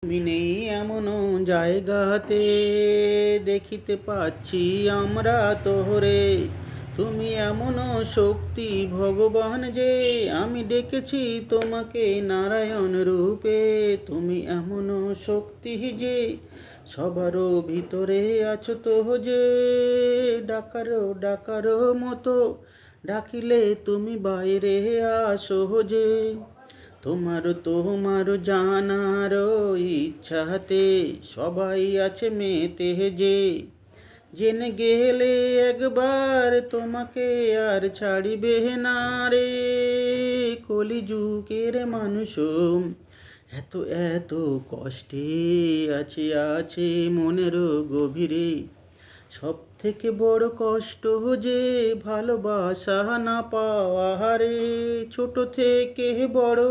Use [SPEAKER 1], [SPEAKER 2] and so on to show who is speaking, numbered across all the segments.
[SPEAKER 1] তুমি নেই এমন জায়গাতে, দেখিতে পাচ্ছি আমরা তোহরে। তুমি এমন শক্তি ভগবান যে, আমি ডেকেছি তোমাকে নারায়ণ রূপে। তুমি এমন শক্তি যে, সবারও ভিতরে আছো তো যে। ডাকারো ডাকারো মতো ডাকিলে তুমি বাইরে আসো যে। তোমার জানার ইচ্ছাতে সবাই আছে মেতে যে। জেনে গেলে একবার তোমাকে আর ছাড়িবে না রে। কলিযুগের মানুষ এত এত কষ্টে আছে মনের গভীরে। সব থেকে বড় কষ্ট যে ভালোবাসা না পাওয়া রে। ছোট থেকে বড়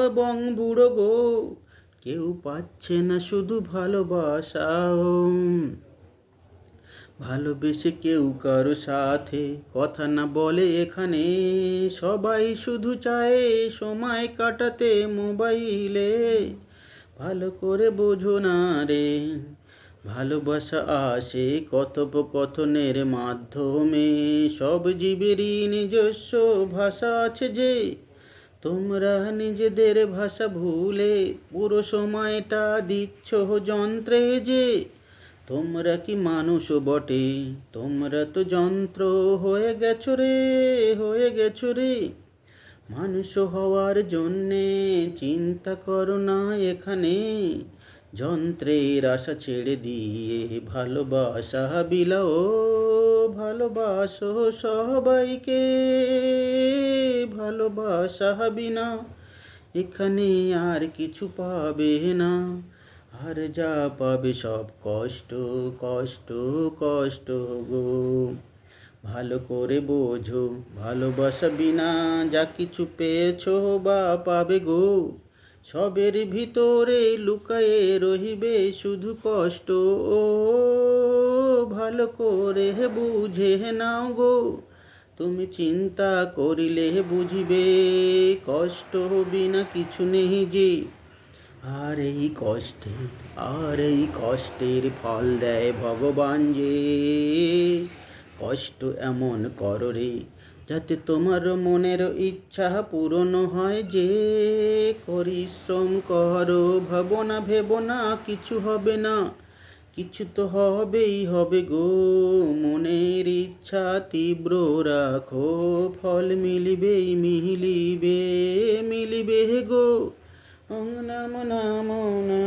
[SPEAKER 1] এবং বুড়ো গো, কেউ পাচ্ছে না শুধু ভালোবাসা। ভালোবেসে কেউ কারো সাথে কথা না বলে এখানে। সবাই শুধু চায় সময় কাটাতে মোবাইলে। ভালো করে বোঝো না রে, ভালোবাসা আসে কথোপকথনের মাধ্যমে। সব জীবেরই নিজস্ব ভাষা আছে যে। তোমরা নিজেদের ভাষা ভুলে পুরো সময়টা দিচ্ছ যন্ত্রে যে। তোমরা কি মানুষ বটে, তোমরা তো যন্ত্র হয়ে গেছো রে, হয়ে গেছো রে। মানুষ হওয়ার জন্যে চিন্তা করো না এখানে। যন্ত্রের আশা ছেড়ে দিয়ে ভালোবাসা বিলাও। ভালোবাসো সবাইকে, ভালোবাসা বিনা এখানে আর কিছু পাবে না। আর যা পাবে সব কষ্ট কষ্ট কষ্ট গো। ভালো করে বোঝো, ভালোবাসা বিনা যা কিছু পেয়েছো বা পাবে গো, সবের ভিতরে লুকায়ে রহিবে শুধু কষ্ট। ও ভালো করে বুঝে নাও গো, তুমি চিন্তা করিলে বুঝিবে কষ্ট বিনা কিছু নেই যে। আর এই কষ্টের ফল দেয় ভগবান যে। কষ্ট এমন করো রে, যাতে তোমার মনের ইচ্ছা পূরণ হয় যে। পরিশ্রম করো, ভেবো না কিছু হবে না। কিছু তো হবেই হবে গো। মনের ইচ্ছা তীব্র রাখো, ফল মিলিবে গো। ওং নমো নমো নমঃ।